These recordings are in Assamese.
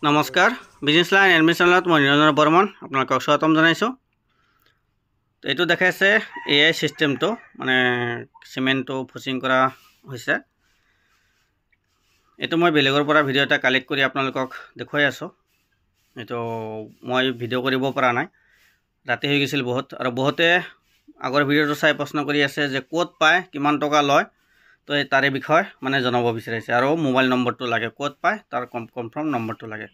নমস্কাৰ বিজনেছ লাইন এডমিশ্যনত মই নিৰঞ্জন বৰ্মন আপোনালোকক স্বাগতম জনাইছোঁ। এইটো দেখাইছে AI চিষ্টেমটো মানে চিমেণ্টটো ফুচিং কৰা হৈছে। এইটো মই বেলেগৰ পৰা ভিডিঅ' এটা কালেক্ট কৰি আপোনালোকক দেখুৱাই আছোঁ। এইটো মই ভিডিঅ' কৰিব পৰা নাই, ৰাতি হৈ গৈছিল বহুত, আৰু বহুতে আগৰ ভিডিঅ'টো চাই প্ৰশ্ন কৰি আছে যে ক'ত পায়, কিমান টকা লয়। তো তাৰে বিষয়ে মানে জনাব বিচাৰিছে, আৰু মোবাইল নম্বৰটো লাগে, ক'ত পায় তাৰ কনফাৰ্ম নম্বৰটো লাগে।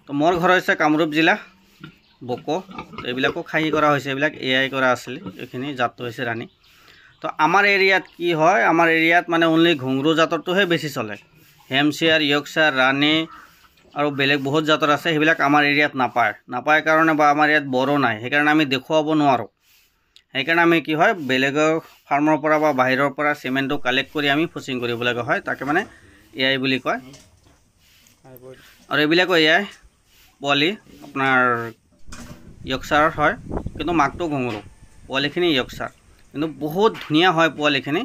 তো মোৰ ঘৰ হৈছে কামৰূপ জিলা বকো। তো এইবিলাকো খাহী কৰা হৈছে, এইবিলাক AI কৰা আছিল। এইখিনি জাতটো হৈছে ৰাণী। তো আমাৰ এৰিয়াত কি হয়, আমাৰ এৰিয়াত মানে অনলি ঘুংৰু জাতৰটোহে বেছি চলে। হেমশ্বেয়াৰ, ইয়ৰ্কশ্বায়াৰ, ৰাণী আৰু বেলেগ বহুত জাতৰ আছে, সেইবিলাক আমাৰ এৰিয়াত নাপায় কাৰণে বা আমাৰ ইয়াত বড়ো নাই, সেইকাৰণে আমি দেখুৱাব নোৱাৰোঁ। সেইকাৰণে আমি কি হয়, বেলেগৰ ফাৰ্মৰ পৰা বা বাহিৰৰ পৰা চিমেণ্টটো কালেক্ট কৰি আমি ফুচিং কৰিব লগা হয়, তাকে মানে AI বুলি কয়। আৰু এইবিলাকো AI পোৱালি আপোনাৰ ইয়ৰ্কশ্বায়াৰ হয়, কিন্তু মাকটো ঘুংৰু, পোৱালিখিনি ইয়ৰ্কশ্বায়াৰ, কিন্তু বহুত ধুনীয়া হয় পোৱালিখিনি।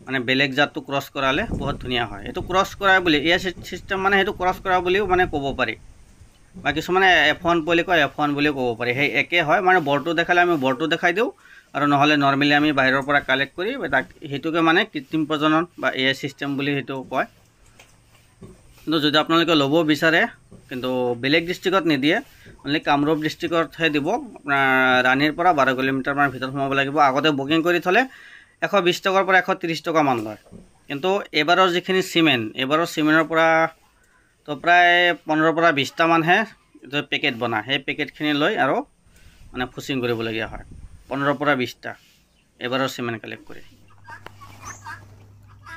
মানে বেলেগ জাতটো ক্ৰছ কৰালে বহুত ধুনীয়া হয়। এইটো ক্ৰছ কৰা বুলি AI চিষ্টেম মানে সেইটো ক্ৰছ কৰা বুলিও মানে ক'ব পাৰি, বা কিছুমানে F1 পোৱালি কয়, F1 বুলিও ক'ব পাৰি। সেই একে হয়, মানে বৰটো দেখালে আমি বৰটো দেখাই দিওঁ, আৰু নহ'লে নৰ্মেলি আমি বাহিৰৰ পৰা কালেক্ট কৰি তাক সেইটোকে মানে কৃত্ৰিম প্ৰজনন বা AI চিষ্টেম বুলি সেইটো কয়। কিন্তু যদি আপোনালোকে ল'ব বিচাৰে, কিন্তু বেলেগ ডিষ্ট্ৰিক্টত নিদিয়ে, অনলি কামৰূপ ডিষ্ট্ৰিক্টতহে দিব। আপোনাৰ ৰাণীৰ পৰা 12 কিলোমিটাৰমান ভিতৰত সোমাব লাগিব। আগতে বুকিং কৰি থ'লে 120 টকাৰ পৰা 130 টকামান লয়। কিন্তু এইবাৰৰ যিখিনি চিমেণ্ট, এইবাৰৰ চিমেণ্টৰ পৰা তো প্ৰায় 15ৰ পৰা 20টামানহে পেকেট বনায়। সেই পেকেটখিনি লৈ আৰু মানে ফুচিং কৰিবলগীয়া হয়, 15ৰ পৰা 20টা এইবাৰৰ চিমেণ্ট কালেক্ট কৰি।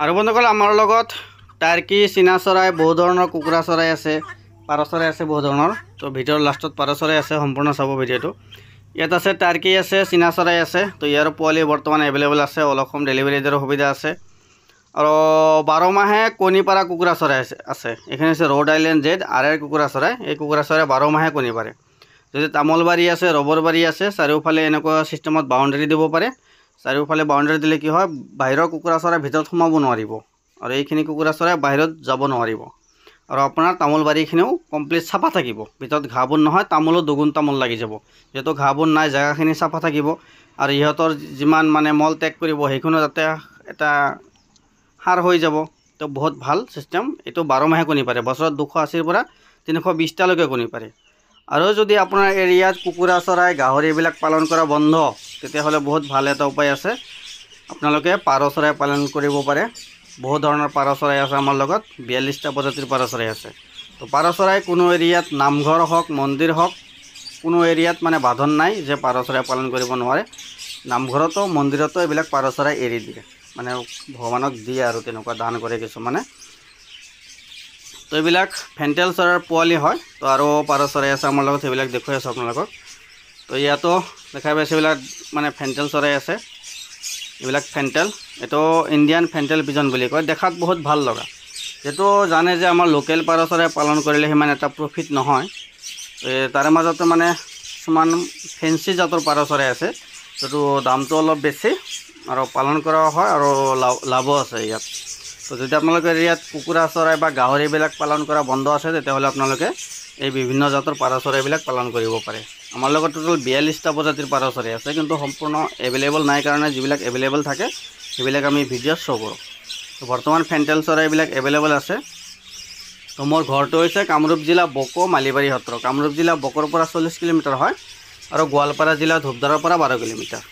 আৰু বন্ধুসকল, আমাৰ লগত টাৰ্কি, চীনা চৰাই, বহু ধৰণৰ কুকুৰা চৰাই আছে, পাৰ চৰাই আছে বহু ধৰণৰ। তো ভিডিঅ'ৰ লাষ্টত পাৰ চৰাই আছে, সম্পূৰ্ণ চাব ভিডিঅ'টো। ইয়াত আছে টাৰ্কি আছে, চীনা চৰাই আছে। তো ইয়াৰ পোৱালি বৰ্তমান এভেইলেবল আছে, অল অসম ডেলিভাৰী দিয়াৰ সুবিধা আছে। আৰু 12 মাহে কণী পাৰা কুকুৰা চৰাই আছে। এইখিনি হৈছে ৰ'ড আইলেণ্ড জেড আৰ কুকুৰা চৰাই। এই কুকুৰা চৰাই 12 মাহে কণী পাৰে। যদি তামোলবাৰী আছে, ৰবৰবাৰী আছে, চাৰিওফালে এনেকুৱা চিষ্টেমত বাউণ্ডেৰী দিব পাৰে। চাৰিওফালে বাউণ্ডেৰী দিলে কি হয়, বাহিৰৰ কুকুৰা চৰাই ভিতৰত সোমাব নোৱাৰিব, আৰু এইখিনি কুকুৰা চৰাই বাহিৰত যাব নোৱাৰিব। আৰু আপোনাৰ তামোলবাৰীখিনিও কমপ্লিট চাফা থাকিব, ভিতৰত ঘাঁহ বন নহয়, তামোলো দুগুণ তামোল লাগি যাব। যিহেতু ঘাঁহ বন নাই, জেগাখিনি চাফা থাকিব, আৰু ইহঁতৰ যিমান মানে মল ত্যাগ কৰিব সেইখনো যাতে এটা সাৰ হৈ যাব। তো বহুত ভাল চিষ্টেম। এইটো 12 মাহে কণী পাৰে, বছৰত 280ৰ পৰা 320টালৈকে কণী পাৰে। আৰু যদি আপোনাৰ এৰিয়াত কুকুৰা চৰাই, গাহৰি এইবিলাক পালন কৰা বন্ধ, তেতিয়াহ'লে বহুত ভাল এটা উপায় আছে। আপোনালোকে পাৰ চৰাই পালন কৰিব পাৰে। বহুত ধৰণৰ পাৰ চৰাই আছে আমাৰ লগত, 42টা প্ৰজাতিৰ পাৰ চৰাই আছে। তো পাৰ চৰাই কোনো এৰিয়াত, নামঘৰ হওক, মন্দিৰ হওক, কোনো এৰিয়াত মানে বাধন নাই যে পাৰ চৰাই পালন কৰিব নোৱাৰে। নামঘৰতো মন্দিৰতো এইবিলাক পাৰ চৰাই এৰি দিয়ে, মানে ভগৱানক দিয়ে আৰু তেনেকুৱা দান কৰে কিছুমানে। তো এইবিলাক ফেণ্টেল চৰাইৰ পোৱালি হয়। তো আৰু পাৰ চৰাই আছে আমাৰ লগত, সেইবিলাক দেখুৱাই আছোঁ আপোনালোকক। তো ইয়াতো দেখাই পাইছে, এইবিলাক মানে ফেণ্টেল চৰাই আছে। এইবিলাক ফেণ্টেল, এইটো ইণ্ডিয়ান ফেণ্টেল পিজন বুলি কয়। দেখাত বহুত ভাল লগা, যিহেতু জানে যে আমাৰ লোকেল পাৰ চৰাই পালন কৰিলে সিমান এটা প্ৰফিট নহয়। তাৰে মাজতে মানে কিছুমান ফেঞ্চি জাতৰ পাৰ চৰাই আছে, যিটো দামটো অলপ বেছি, আৰু পালন কৰা হয়, আৰু লাভো আছে ইয়াত। তো যদি আপোনালোকৰ এৰিয়াত কুকুৰা চৰাই বা গাহৰিবিলাক পালন কৰা বন্ধ আছে, তেতিয়াহ'লে আপোনালোকে এই বিভিন্ন জাতৰ পাৰ চৰাইবিলাক পালন কৰিব পাৰে। আমাৰ লগত টোটেল 42টা প্ৰজাতিৰ পাৰ চৰাই আছে, কিন্তু সম্পূৰ্ণ এভেইলেবল নাই কাৰণে যিবিলাক এভেইলেবল থাকে সেইবিলাক আমি ভিডিঅ'ত শ্ব' কৰোঁ। তো বৰ্তমান ফেণ্টেল চৰাইবিলাক এভেইলেবল আছে। তো মোৰ ঘৰটো হৈছে কামৰূপ জিলা বকো, মালিবাৰী সত্ৰ। কামৰূপ জিলা বকোৰ পৰা 40 কিলোমিটাৰ হয়, আৰু গোৱালপাৰা জিলা ধূপধাৰৰ পৰা 12 কিলোমিটাৰ।